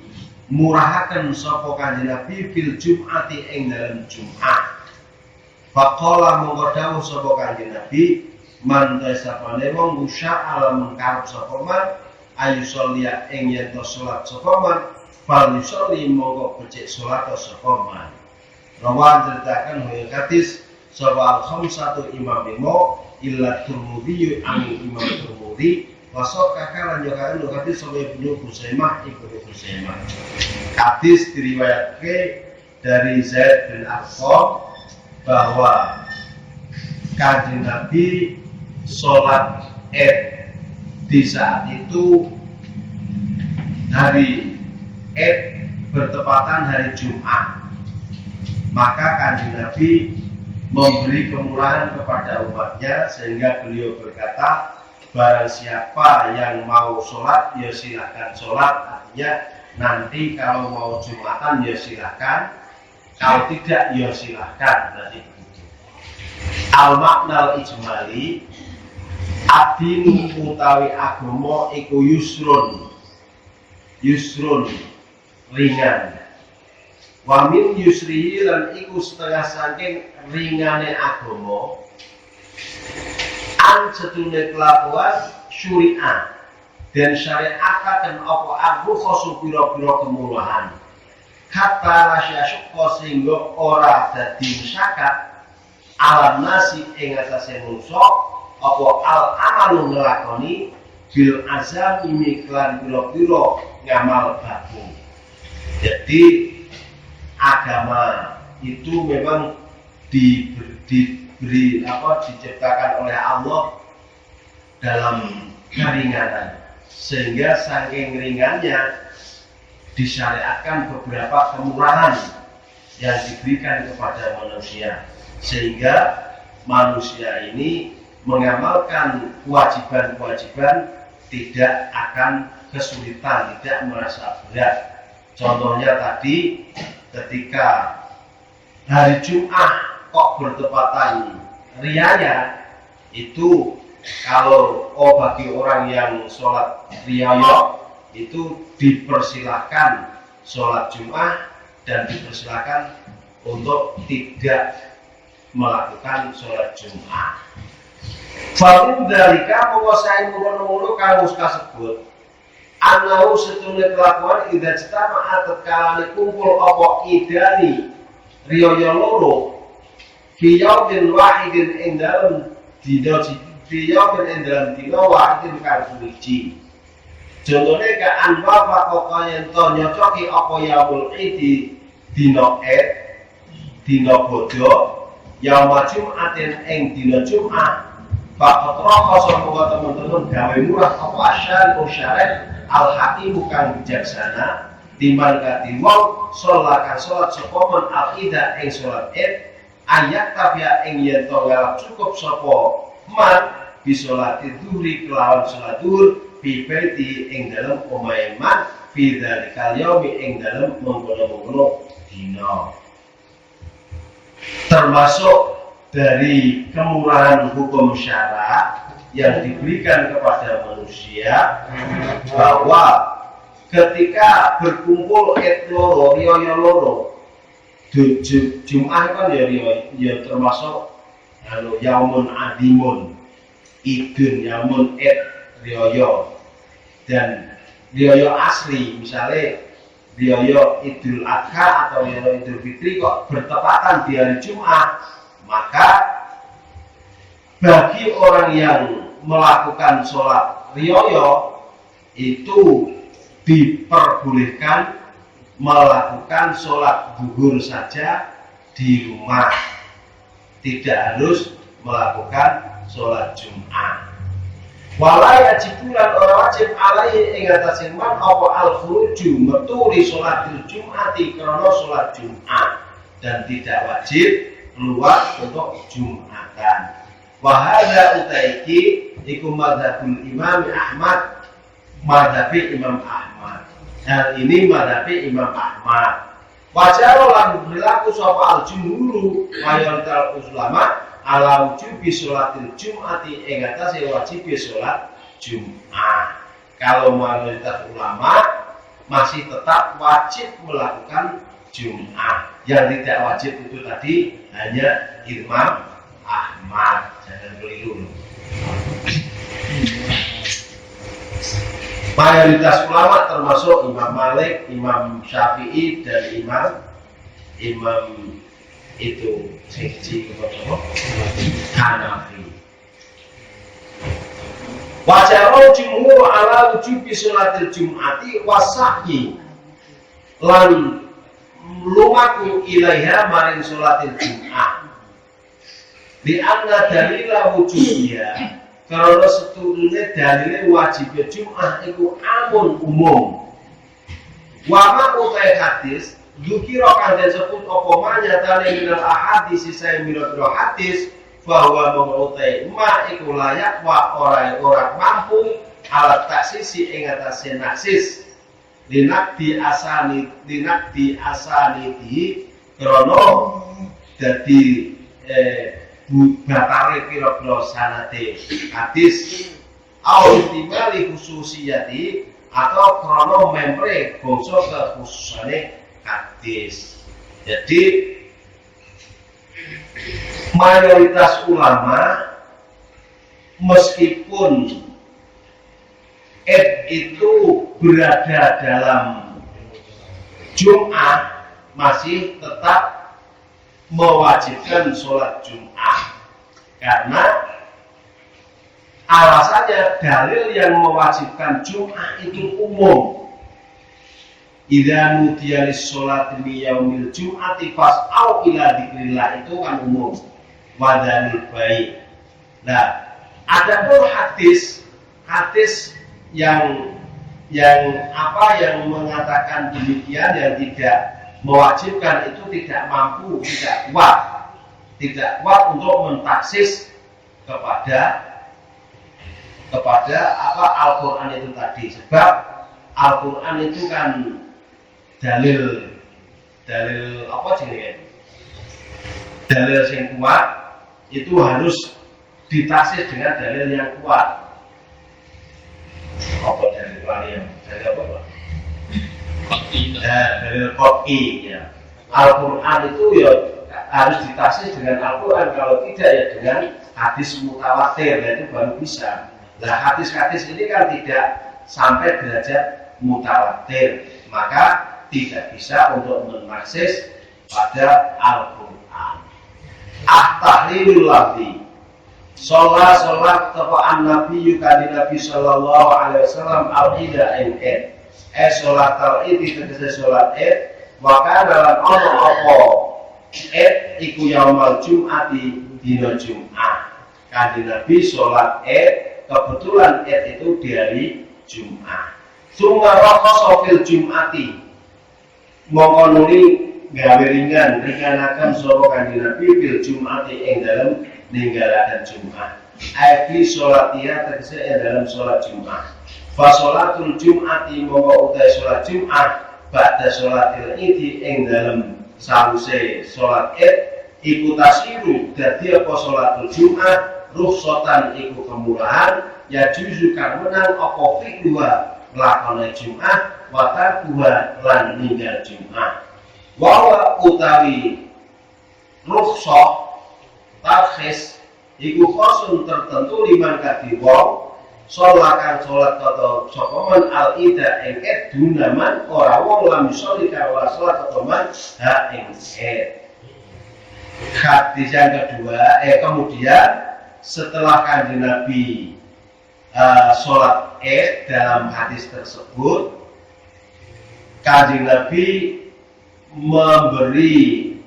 murahaken sapa kanjeng Nabi fil jum'ati ing dalam Jumat. Faqala mongko dawuh sapa kanjeng Nabi man tasapane wong musya alam karep sapa man ayu sholia ing yen to salat sapa man fal yusolli mongko becik salat sapa man. Rawan ceritakan hoya hadis sapa al-khamsatu imam limo illa Tirmidzi angin imam Tirmidzi wasok kakalan juga anu hadis sapa Ibnu Huzaimah hadis diriwayatke dari Zaid bin Arqam bahwa kanjeng Nabi sholat Id di saat itu hari Id bertepatan hari Jumat, maka kanjeng Nabi memberi kemurahan kepada umatnya sehingga beliau berkata barang siapa yang mau sholat ya silahkan sholat, artinya nanti kalau mau Jumatan ya silahkan, kalau tidak ya silahkan. Nanti al-maknal ijmali adinu utawi agama iku yusrun ringan wa min yusrihi lan iku setengah saking ringane agama an setune kelakuan syariat dan syariataken apa abu khosu pira-pira kemurahan kata rasya syukko sehingga ora dadi musyakat alam nasi ing atase manusa apa al amalu nglakoni bil azam imiklan pira-pira ngamal baku. Jadi agama itu memang diciptakan oleh Allah dalam keringanan, sehingga saking ringannya disyariatkan beberapa kemurahan yang diberikan kepada manusia, sehingga manusia ini mengamalkan kewajiban-kewajiban tidak akan kesulitan, tidak merasa berat. Contohnya tadi ketika hari Jumat kok bertepatan riaya, itu kalau bagi orang yang sholat riaya itu dipersilahkan sholat Jumat dan dipersilahkan untuk tidak melakukan sholat Jumat. Fa'in dalika menguasai mengkono-kono kamus kasebut anau setune kelakuan ida cetama atet kalane kumpul apa idani riyo loro fiyaumin wahidin ing dalem dina fiyaumin ing dalem dina wahidin kang suci. Contohnya ke anwafa kokayen to nyocoki apa yaumul idi dina id dina bodho yaumul Jumatin ing dina Jumat. Pak Petroh semoga teman-teman gawe murah apa asyari usyaret al-hakim bukan bijaksana timbang kati wong sholakan sholat sopoman al-ida ing sholat id ayat tabia ing yen to ngalap cukup sopo man bisolati duhri kelawan sholat duhur bibeti ing dalam omahe man bidzalikal yaumi ing dalam mengkono-mengkono dina. Termasuk dari kemurahan hukum syara yang diberikan kepada manusia bahwa ketika berkumpul id loro, riyo loro, Jumat kan ya termasuk yaumun adimun, idun yaumun id riyo dan riyo asli, misalnya riyo Idul Adha atau riyo Idul Fitri kok bertepatan di hari Jumat, maka bagi orang yang melakukan sholat riyo itu diperbolehkan melakukan sholat zuhur saja di rumah, tidak harus melakukan sholat Jumat. Walaya jibulan orang wajib alaihi ing atase man apa al-khuruju metu li sholatil Jum'ati karena sholat Jumat, dan tidak wajib keluar untuk Jumatan. Wa hadza utaiki iku madzhabul Imam Ahmad, madzhabi Imam Ahmad. Hal ini madzhabi Imam Ahmad. Wajar lan berlaku sapa al-jumhur mayoritas ulama ala wujubi sholatil Jum'ati ing atase wajib sholat Jumat. Kalau mayoritas ulama masih tetap wajib melakukan Jumat. Yang tidak wajib itu tadi hanya Imam Ahmad. Jangan keliru. Mayoritas ulama termasuk Imam Malik, Imam Syafi'i dan Imam itu siji Hanafi. Wajarul jumhur ala wujubi sholatil Jum'ati wasahyi lan lumaku ilaiha maring sholatil Jum'ah. Di anna dalila wujubiha karena setulune dalile wajibnya Jum'ah iku amun umum. Wama utai hadis Dukiro kang den sebut apa manyatane minal ahadis sisa mira-mira hadis bahwa mengutai ma iku layak wa ora mampu alat taksisi ing atase naksis dinakdi asani di krana dadi batare pira-pira sanate hadis au timali khususiyati atau krana membre bangsa kekhususane hadis. Jadi mayoritas ulama meskipun itu berada dalam Jumat masih tetap mewajibkan sholat Jumat, karena alasannya dalil yang mewajibkan Jumat itu umum. Idza nudiya lis-sholati min yaumil jum'ati fas'au ila dzikrillah, itu kan umum. Wadalil baik. Nah, ada pun hadis yang mengatakan demikian, yang tidak mewajibkan, itu tidak mampu, tidak kuat untuk mentaksis kepada Al-Qur'an itu tadi. Sebab Al-Qur'an itu kan dalil apa jenenge? Dalil yang kuat itu harus ditaksis dengan dalil yang kuat. Apa dalil lain? Dalil apa, Pak? Dalil qat'i ya. Al-Qur'an itu ya harus ditaksis dengan Al-Qur'an, kalau tidak ya dengan hadis mutawatir, itu baru bisa. Nah, hadis-hadis ini kan tidak sampai derajat mutawatir, maka tidak bisa untuk menaksis pada Al-Qur'an. Tahlilul lafzi. Sholat tepaan Nabi kanjeng Nabi sallallahu alaihi wasallam al-ida ing sholat al-id tegese sholat id wa kana lan ana apa id iku yaumal jum'ati dina Jumat. Kanjeng Nabi sholat id, kebetulan id itu di hari Jumat. Summa rakhasa fil jum'ati, mongko nuli gawe ringanaken sapa kanjeng Nabi fil Jum'ati ing dalem ninggalaken Jumat. Aiki sholat dia tegese ing dalem sholat Jumat. Fa sholatul Jum'ati mongko utai sholat Jumat ba'da sholatil Id ing dalem sawise sholat Id iku tasiru dadi apa sholatul Jumat rukhsatan iku kemurahan ya juzu kang menang apa fi'luha lakone Jumat wata dua lan ninggal Jumat. Wawa utawi rukhsah tarkhis iku khosun tertentu liman kadhi wong sholakan sholat atau sokoman al-ida ing id dunaman ora wong lam sholli kawala sholat atau man ha ing id. Hadis yang kedua, kemudian setelah kanjeng Nabi sholat id, dalam hadis tersebut Kanjeng Nabi memberi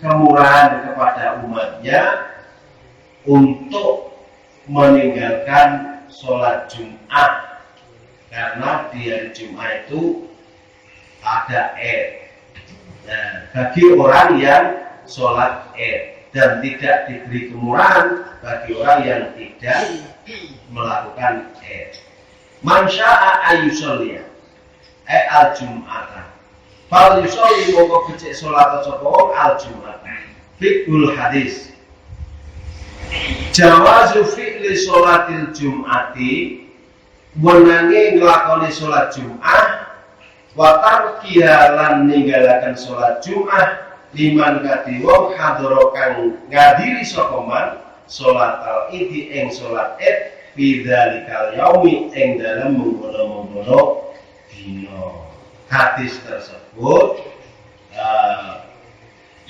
kemurahan kepada umatnya untuk meninggalkan sholat Jumat, karena di hari Jumat itu ada Id. Nah, bagi orang yang sholat Id, dan tidak diberi kemurahan bagi orang yang tidak melakukan Id. Man syaa ayyusolliya al-Jum'ata fal yusolli mongko becik sholat sapa wong al-Jum'ata. Fiqhul hadis. Jawazu fi'li sholatil Jum'ati, wenange nglakoni sholat Jum'ah, wa tarkiha lan ninggalaken sholat Jum'ah liman kadhi wong hadara kang ngadiri sapa man sholatal Id ing sholat Id fi dzalikal yaumi ing dalem mengkono-mengkono dina. Hadis tersebut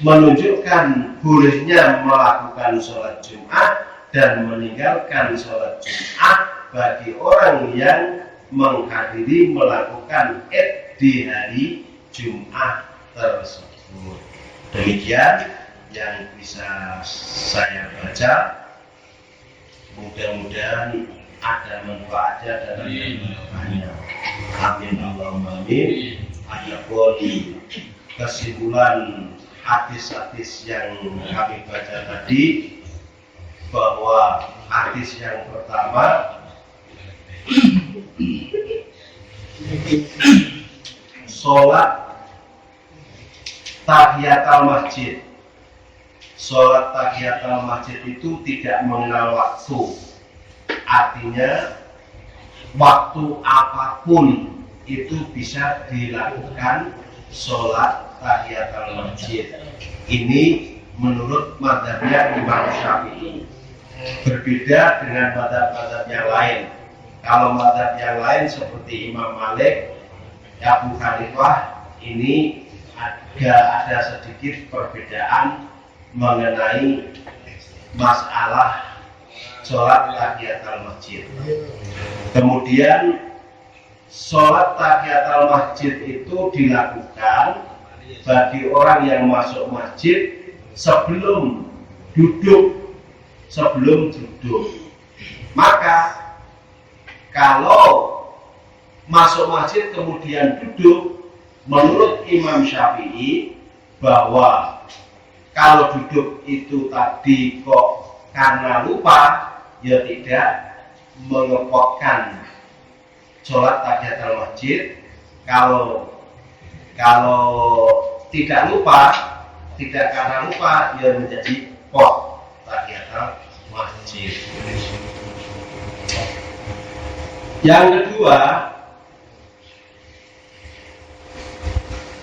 menunjukkan bolehnya melakukan sholat Jumat dan meninggalkan sholat Jumat bagi orang yang menghadiri melakukan Id di hari Jumat tersebut. Demikian yang bisa saya baca. Mudah-mudahan ada manfaatnya dan ada manfaatnya. Amin Allahumma amin. Adapun kesimpulan hadis-hadis yang kami baca tadi, bahwa hadis yang pertama, sholat tahiyatul masjid. Sholat tahiyatul masjid itu tidak mengenal waktu. Artinya waktu apapun itu bisa dilakukan sholat tahiyatul masjid. Ini menurut mazhabnya Imam Syafi'i. Berbeda dengan mazhab-mazhab yang lain. Kalau mazhab yang lain seperti Imam Malik, Abu Hanifah, ini ada sedikit perbedaan mengenai masalah sholat tahiyatul masjid. Kemudian sholat tahiyatul masjid itu dilakukan bagi orang yang masuk masjid sebelum duduk. Maka kalau masuk masjid kemudian duduk, menurut Imam Syafi'i bahwa kalau duduk itu tadi kok karena lupa, ya tidak mengepotkan sholat tahiyatul masjid. Kalau tidak karena lupa, ya menjadi pot tahiyatul masjid. Yang kedua,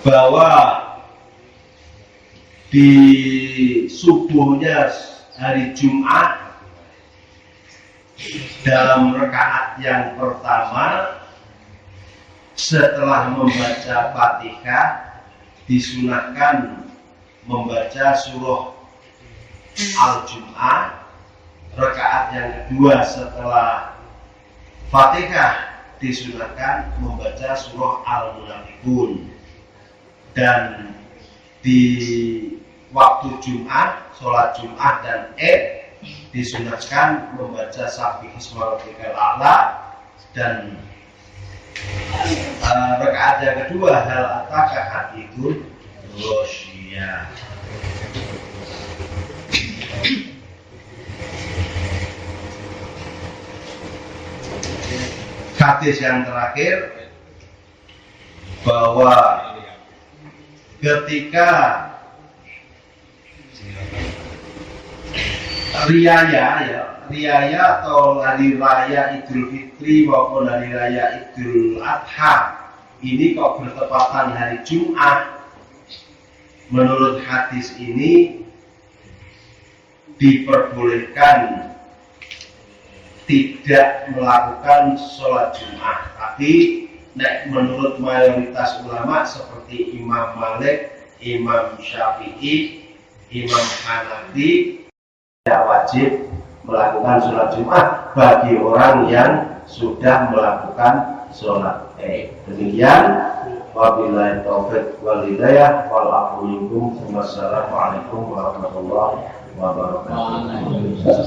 bahwa di subuhnya hari Jumat dalam rakaat yang pertama setelah membaca Fatihah disunahkan membaca surah Al-Jum'ah. Rakaat yang kedua setelah Fatihah disunahkan membaca surah Al-Munafiqun. Dan di waktu Jumat, sholat Jumat dan Id disunahkan membaca Sabbi Hisma Rabbikal A'la. Dan rakaat yang kedua hal ataka hadithul ghasyiyah. Hadis yang terakhir, bahwa ketika riaya atau hari raya Idul Fitri maupun hari raya Idul Adha ini kok bertepatan hari Jumat, menurut hadis ini diperbolehkan tidak melakukan sholat Jumat. Tapi menurut mayoritas ulama seperti Imam Malik, Imam Syafi'i, Imam Hanafi, tidak wajib melakukan sholat Jumat bagi orang yang sudah melakukan sholat Id. Demikian Wabillahi taufiq wal hidayah wal afu minkum. Wassalamualaikum warahmatullahi wabarakatuh.